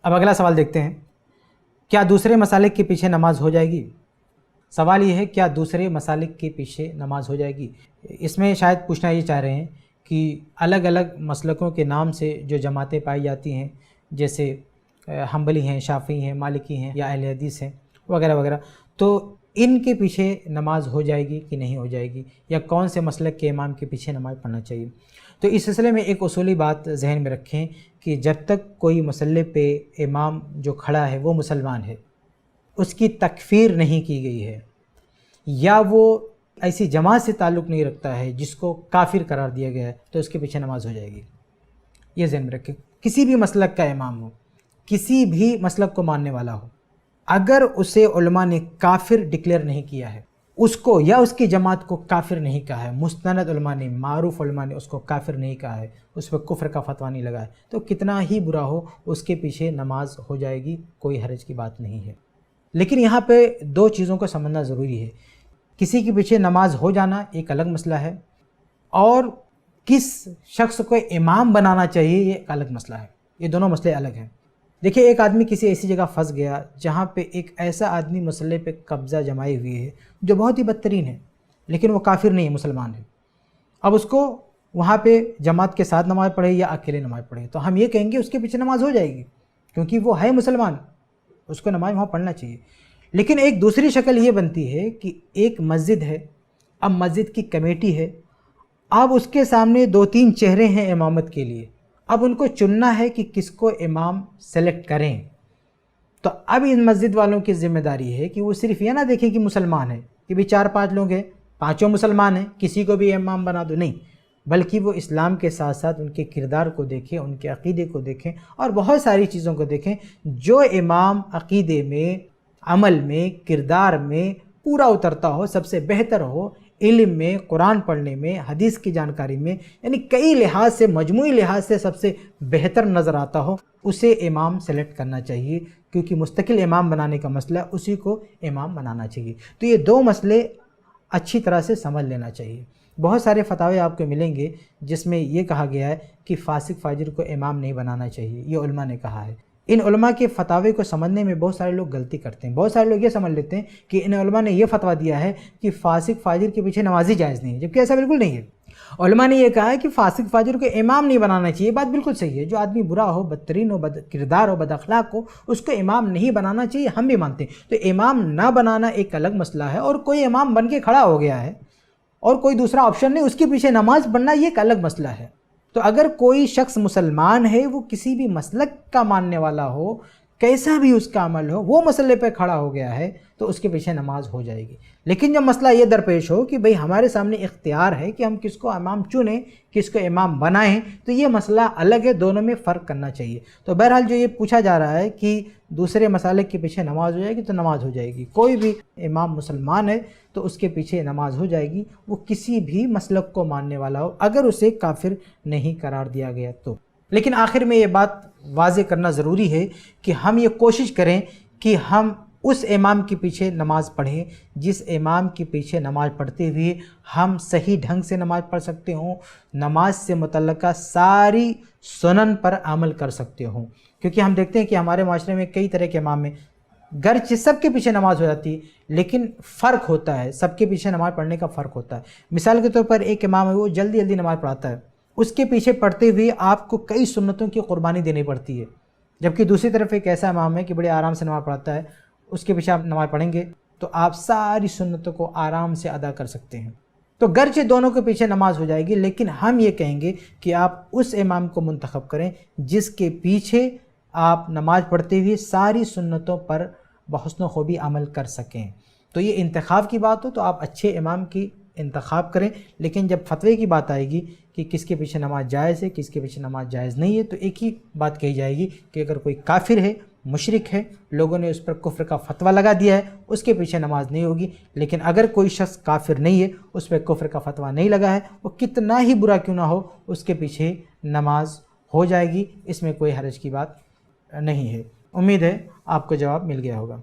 اب اگلا سوال دیکھتے ہیں، کیا دوسرے مسالک کے پیچھے نماز ہو جائے گی؟ سوال یہ ہے، کیا دوسرے مسالک کے پیچھے نماز ہو جائے گی؟ اس میں شاید پوچھنا یہ چاہ رہے ہیں کہ الگ الگ مسلکوں کے نام سے جو جماعتیں پائی جاتی ہیں، جیسے حنبلی ہیں، شافعی ہیں، مالکی ہیں یا اہل حدیث ہیں وغیرہ وغیرہ، تو ان کے پیچھے نماز ہو جائے گی کہ نہیں ہو جائے گی، یا کون سے مسلک کے امام کے پیچھے نماز پڑھنا چاہیے؟ تو اس سلسلے میں ایک اصولی بات ذہن میں رکھیں کہ جب تک کوئی مسئلے پہ امام جو کھڑا ہے وہ مسلمان ہے، اس کی تکفیر نہیں کی گئی ہے، یا وہ ایسی جماعت سے تعلق نہیں رکھتا ہے جس کو کافر قرار دیا گیا ہے، تو اس کے پیچھے نماز ہو جائے گی۔ یہ ذہن میں رکھیں، کسی بھی مسلک کا امام ہو، کسی بھی مسلک کو ماننے والا ہو، اگر اسے علماء نے کافر ڈکلیئر نہیں کیا ہے، اس کو یا اس کی جماعت کو کافر نہیں کہا ہے، مستند علماء نے، معروف علماء نے اس کو کافر نہیں کہا ہے، اس پہ کفر کا فتویٰ نہیں لگا ہے، تو کتنا ہی برا ہو اس کے پیچھے نماز ہو جائے گی، کوئی حرج کی بات نہیں ہے۔ لیکن یہاں پہ دو چیزوں کو سمجھنا ضروری ہے، کسی کے پیچھے نماز ہو جانا ایک الگ مسئلہ ہے، اور کس شخص کو امام بنانا چاہیے یہ ایک الگ مسئلہ ہے، یہ دونوں مسئلے الگ ہیں۔ دیکھیں، ایک آدمی کسی ایسی جگہ پھنس گیا جہاں پہ ایک ایسا آدمی مسئلے پہ قبضہ جمائے ہوئے ہے جو بہت ہی بدترین ہے، لیکن وہ کافر نہیں ہے، مسلمان ہے۔ اب اس کو وہاں پہ جماعت کے ساتھ نماز پڑھے یا اکیلے نماز پڑھے، تو ہم یہ کہیں گے اس کے پیچھے نماز ہو جائے گی، کیونکہ وہ ہے مسلمان، اس کو نماز وہاں پڑھنا چاہیے۔ لیکن ایک دوسری شکل یہ بنتی ہے کہ ایک مسجد ہے، اب مسجد کی کمیٹی ہے، اب اس کے سامنے دو تین چہرے ہیں امامت کے لیے، اب ان کو چننا ہے کہ کس کو امام سلیکٹ کریں۔ تو اب ان مسجد والوں کی ذمہ داری ہے کہ وہ صرف یہ نہ دیکھیں کہ مسلمان ہیں، کہ بھی 4-5 لوگ ہیں، پانچوں مسلمان ہیں، کسی کو بھی امام بنا دو، نہیں، بلکہ وہ اسلام کے ساتھ ساتھ ان کے کردار کو دیکھیں، ان کے عقیدے کو دیکھیں، اور بہت ساری چیزوں کو دیکھیں۔ جو امام عقیدے میں، عمل میں، کردار میں پورا اترتا ہو، سب سے بہتر ہو، علم میں، قرآن پڑھنے میں، حدیث کی جانکاری میں، یعنی کئی لحاظ سے، مجموعی لحاظ سے سب سے بہتر نظر آتا ہو، اسے امام سلیکٹ کرنا چاہیے، کیونکہ مستقل امام بنانے کا مسئلہ اسی کو امام بنانا چاہیے۔ تو یہ دو مسئلے اچھی طرح سے سمجھ لینا چاہیے۔ بہت سارے فتاوے آپ کو ملیں گے جس میں یہ کہا گیا ہے کہ فاسق فاجر کو امام نہیں بنانا چاہیے، یہ علماء نے کہا ہے۔ ان علماء کے فتاوے کو سمجھنے میں بہت سارے لوگ غلطی کرتے ہیں، بہت سارے لوگ یہ سمجھ لیتے ہیں کہ ان علماء نے یہ فتویٰ دیا ہے کہ فاسق فاجر کے پیچھے نمازی جائز نہیں ہے، جبکہ ایسا بالکل نہیں ہے۔ علماء نے یہ کہا ہے کہ فاسق فاجر کو امام نہیں بنانا چاہیے، یہ بات بالکل صحیح ہے۔ جو آدمی برا ہو، بدترین ہو، بد کردار ہو، بد اخلاق ہو، اس کو امام نہیں بنانا چاہیے، ہم بھی مانتے ہیں۔ تو امام نہ بنانا ایک الگ مسئلہ ہے، اور کوئی امام بن کے کھڑا ہو گیا ہے اور کوئی دوسرا آپشن نہیں، اس کے پیچھے نماز پڑھنا یہ ایک الگ مسئلہ ہے۔ تو اگر کوئی شخص مسلمان ہے، وہ کسی بھی مسلک کا ماننے والا ہو، کیسا بھی اس کا عمل ہو، وہ مسئلے پہ کھڑا ہو گیا ہے تو اس کے پیچھے نماز ہو جائے گی۔ لیکن جب مسئلہ یہ درپیش ہو کہ بھئی ہمارے سامنے اختیار ہے کہ ہم کس کو امام چنیں، کس کو امام بنائیں، تو یہ مسئلہ الگ ہے، دونوں میں فرق کرنا چاہیے۔ تو بہرحال جو یہ پوچھا جا رہا ہے کہ دوسرے مسالک کے پیچھے نماز ہو جائے گی، تو نماز ہو جائے گی۔ کوئی بھی امام مسلمان ہے تو اس کے پیچھے نماز ہو جائے گی، وہ کسی بھی مسلک کو ماننے والا ہو، اگر اسے کافر نہیں قرار دیا گیا تو۔ لیکن آخر میں یہ بات واضح کرنا ضروری ہے کہ ہم یہ کوشش کریں کہ ہم اس امام کے پیچھے نماز پڑھیں جس امام کے پیچھے نماز پڑھتے ہوئے ہم صحیح ڈھنگ سے نماز پڑھ سکتے ہوں، نماز سے متعلقہ ساری سنن پر عمل کر سکتے ہوں۔ کیونکہ ہم دیکھتے ہیں کہ ہمارے معاشرے میں کئی طرح کے امام ہیں، گرچہ سب کے پیچھے نماز ہو جاتی ہے لیکن فرق ہوتا ہے، سب کے پیچھے نماز پڑھنے کا فرق ہوتا ہے۔ مثال کے طور پر ایک امام ہے، وہ جلدی جلدی نماز پڑھاتا ہے، اس کے پیچھے پڑھتے ہوئے آپ کو کئی سنتوں کی قربانی دینی پڑتی ہے، جبکہ دوسری طرف ایک ایسا امام ہے کہ بڑے آرام سے نماز پڑھاتا ہے، اس کے پیچھے آپ نماز پڑھیں گے تو آپ ساری سنتوں کو آرام سے ادا کر سکتے ہیں۔ تو گرچہ دونوں کے پیچھے نماز ہو جائے گی، لیکن ہم یہ کہیں گے کہ آپ اس امام کو منتخب کریں جس کے پیچھے آپ نماز پڑھتے ہوئے ساری سنتوں پر بحسن و خوبی عمل کر سکیں۔ تو یہ انتخاب کی بات ہو تو آپ اچھے امام کی انتخاب کریں، لیکن جب فتوے کی بات آئے گی کہ کس کے پیچھے نماز جائز ہے، کس کے پیچھے نماز جائز نہیں ہے، تو ایک ہی بات کہی جائے گی کہ اگر کوئی کافر ہے، مشرک ہے، لوگوں نے اس پر کفر کا فتویٰ لگا دیا ہے، اس کے پیچھے نماز نہیں ہوگی۔ لیکن اگر کوئی شخص کافر نہیں ہے، اس پہ کفر کا فتویٰ نہیں لگا ہے، وہ کتنا ہی برا کیوں نہ ہو، اس کے پیچھے نماز ہو جائے گی، اس میں کوئی حرج کی بات نہیں ہے۔ امید ہے آپ کو جواب مل گیا ہوگا۔